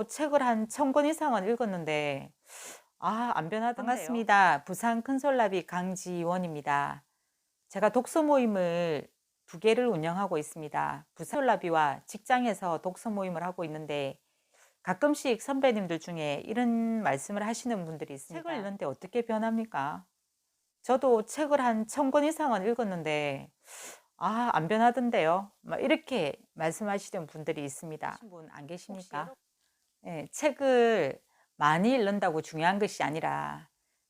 책을 한 1000권 이상은 읽었는데 안 변하던데요. 반갑습니다. 부산 큰솔라비 강지원입니다. 제가 독서 모임을 두 개를 운영하고 있습니다. 부산 큰솔라비와 직장에서 독서 모임을 하고 있는데 가끔씩 선배님들 중에 이런 말씀을 하시는 분들이 있습니다. 책을 읽는데 어떻게 변합니까? 저도 책을 한 1000권 이상은 읽었는데 안 변하던데요. 막 이렇게 말씀하시는 분들이 있습니다. 하신 분 안 계십니까? 예, 책을 많이 읽는다고 중요한 것이 아니라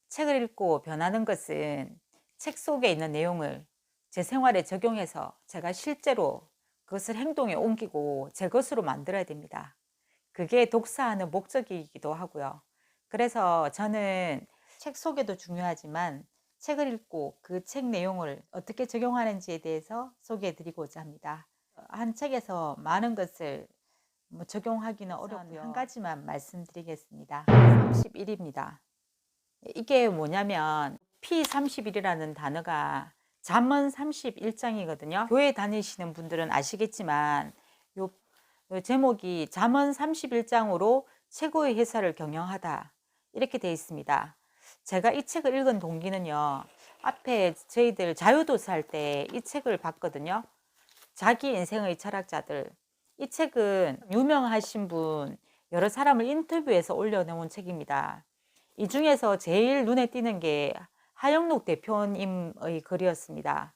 책을 읽고 변하는 것은 책 속에 있는 내용을 제 생활에 적용해서 제가 실제로 그것을 행동에 옮기고 제 것으로 만들어야 됩니다. 그게 독서하는 목적이기도 하고요. 그래서 저는 책 소개도 중요하지만 책을 읽고 그 책 내용을 어떻게 적용하는지에 대해서 소개해 드리고자 합니다. 한 책에서 많은 것을 적용하기는 어렵고요. 한 가지만 말씀드리겠습니다. P31입니다. 이게 뭐냐면 P31이라는 단어가 잠언 31장이거든요. 교회 다니시는 분들은 아시겠지만 요 제목이 잠언 31장으로 최고의 회사를 경영하다 이렇게 되어 있습니다. 제가 이 책을 읽은 동기는요. 앞에 저희들 자유도서 할 때 이 책을 봤거든요. 자기 인생의 철학자들. 이 책은 유명하신 분 여러 사람을 인터뷰해서 올려놓은 책입니다. 이 중에서 제일 눈에 띄는 게 하영록 대표님의 글이었습니다.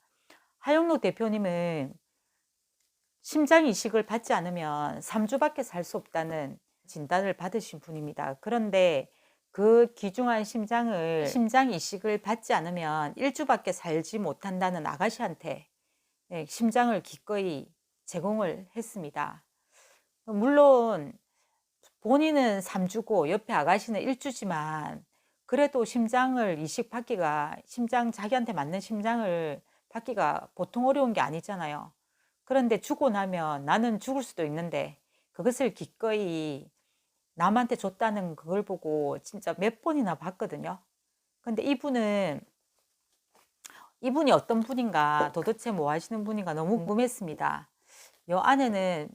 하영록 대표님은 심장 이식을 받지 않으면 3주밖에 살 수 없다는 진단을 받으신 분입니다. 그런데 그 귀중한 심장 이식을 받지 않으면 1주밖에 살지 못한다는 아가씨한테 심장을 기꺼이 제공을 했습니다. 물론 본인은 3주고 옆에 아가씨는 1주지만 그래도 심장을 이식받기가 자기한테 맞는 심장을 받기가 보통 어려운 게 아니잖아요. 그런데 주고 나면 나는 죽을 수도 있는데 그것을 기꺼이 남한테 줬다는 그걸 보고 진짜 몇 번이나 봤거든요. 근데 이분이 어떤 분인가, 도대체 뭐 하시는 분인가 너무 궁금했습니다. 요 안에는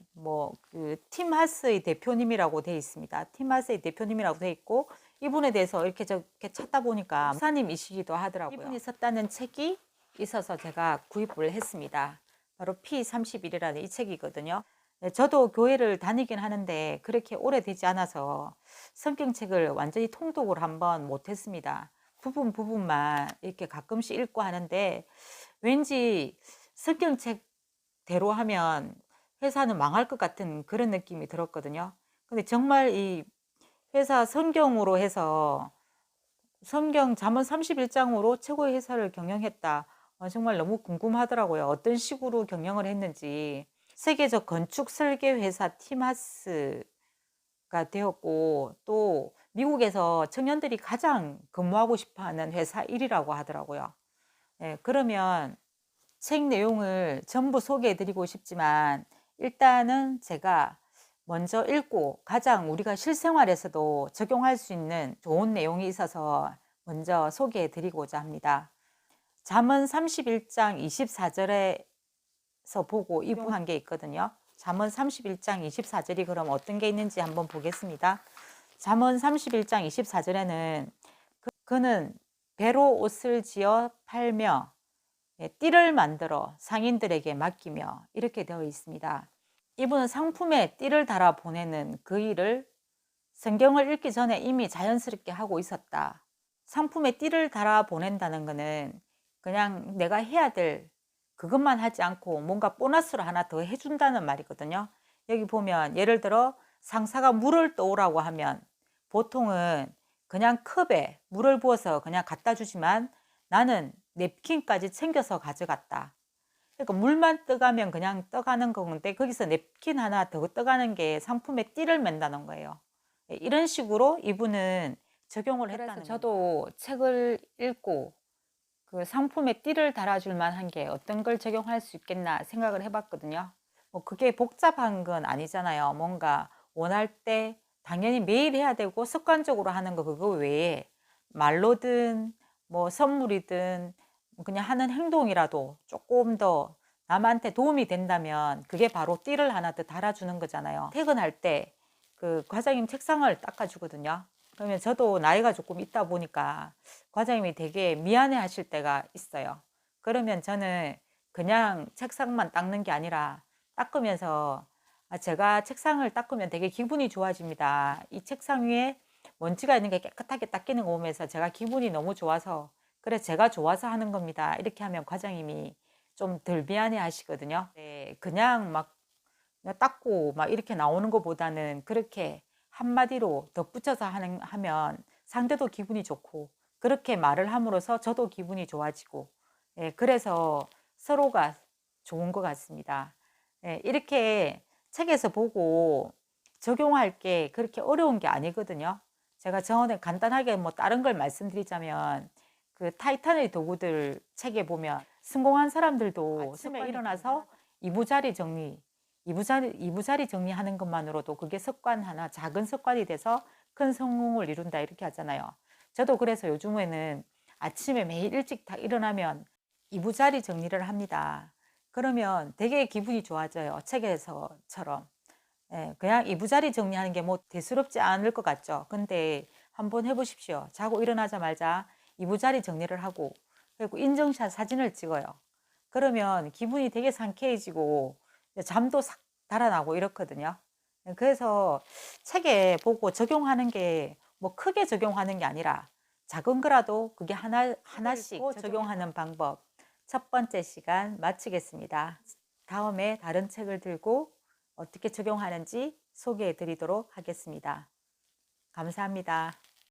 팀 하스의 대표님이라고 돼 있습니다. 팀 하스의 대표님이라고 돼 있고 이분에 대해서 이렇게 저렇게 찾다 보니까 목사님이시기도 하더라고요. 이분이 썼다는 책이 있어서 제가 구입을 했습니다. 바로 P31이라는 이 책이거든요. 네, 저도 교회를 다니긴 하는데 그렇게 오래되지 않아서 성경책을 완전히 통독을 한번 못했습니다. 부분만 이렇게 가끔씩 읽고 하는데 왠지 성경책대로 하면 회사는 망할 것 같은 그런 느낌이 들었거든요. 근데 정말 이 회사 성경으로 해서 성경 잠언 31장으로 최고의 회사를 경영했다. 정말 너무 궁금하더라고요. 어떤 식으로 경영을 했는지. 세계적 건축 설계 회사 티마스가 되었고 또 미국에서 청년들이 가장 근무하고 싶어하는 회사 1위라고 하더라고요. 그러면 책 내용을 전부 소개해 드리고 싶지만 일단은 제가 먼저 읽고 가장 우리가 실생활에서도 적용할 수 있는 좋은 내용이 있어서 먼저 소개해 드리고자 합니다. 잠언 31장 24절에서 보고 이분한 게 있거든요. 잠언 31장 24절이 그럼 어떤 게 있는지 한번 보겠습니다. 잠언 31장 24절에는 그는 배로 옷을 지어 팔며 띠를 만들어 상인들에게 맡기며 이렇게 되어 있습니다. 이분은 상품에 띠를 달아 보내는 그 일을 성경을 읽기 전에 이미 자연스럽게 하고 있었다. 상품에 띠를 달아 보낸다는 것은 그냥 내가 해야 될 그것만 하지 않고 뭔가 보너스로 하나 더 해준다는 말이거든요. 여기 보면 예를 들어 상사가 물을 떠오라고 하면 보통은 그냥 컵에 물을 부어서 그냥 갖다 주지만 나는 냅킨까지 챙겨서 가져갔다. 그러니까 물만 떠가면 그냥 떠가는 건데 거기서 냅킨 하나 더 떠가는 게 상품에 띠를 맨다는 거예요. 이런 식으로 이분은 적용을 했다는 거예요. 저도 책을 읽고 그 상품에 띠를 달아줄 만한 게 어떤 걸 적용할 수 있겠나 생각을 해봤거든요. 그게 복잡한 건 아니잖아요. 뭔가 원할 때 당연히 매일 해야 되고 습관적으로 하는 거 그거 외에 말로든 선물이든 그냥 하는 행동이라도 조금 더 남한테 도움이 된다면 그게 바로 띠를 하나 더 달아주는 거잖아요. 퇴근할 때 그 과장님 책상을 닦아주거든요. 그러면 저도 나이가 조금 있다 보니까 과장님이 되게 미안해 하실 때가 있어요. 그러면 저는 그냥 책상만 닦는 게 아니라 닦으면서 제가 책상을 닦으면 되게 기분이 좋아집니다. 이 책상 위에 먼지가 있는 게 깨끗하게 닦이는 거 보면서 제가 기분이 너무 좋아서 그래 제가 좋아서 하는 겁니다. 이렇게 하면 과장님이 좀 덜 미안해 하시거든요. 네, 그냥 막 닦고 막 이렇게 나오는 것보다는 그렇게 한마디로 덧붙여서 하면 상대도 기분이 좋고 그렇게 말을 함으로써 저도 기분이 좋아지고 예, 그래서 서로가 좋은 것 같습니다. 예, 이렇게 책에서 보고 적용할 게 그렇게 어려운 게 아니거든요. 제가 전에 간단하게 뭐 다른 걸 말씀드리자면 그 타이탄의 도구들 책에 보면 성공한 사람들도 아침에 일어나서 이부자리 정리 이부자리 정리하는 것만으로도 그게 습관 하나, 작은 습관이 돼서 큰 성공을 이룬다 이렇게 하잖아요. 저도 그래서 요즘에는 아침에 매일 일찍 다 일어나면 이부자리 정리를 합니다. 그러면 되게 기분이 좋아져요. 책에서처럼. 예, 그냥 이부자리 정리하는 게 뭐 대수롭지 않을 것 같죠. 근데 한번 해보십시오. 자고 일어나자마자 이부자리 정리를 하고 그리고 인증샷 사진을 찍어요. 그러면 기분이 되게 상쾌해지고 잠도 싹 달아나고 이렇거든요. 그래서 책에 보고 적용하는 게 뭐 크게 적용하는 게 아니라 작은 거라도 그게 하나씩 적용하는 방법. 첫 번째 시간 마치겠습니다. 다음에 다른 책을 들고 어떻게 적용하는지 소개해 드리도록 하겠습니다. 감사합니다.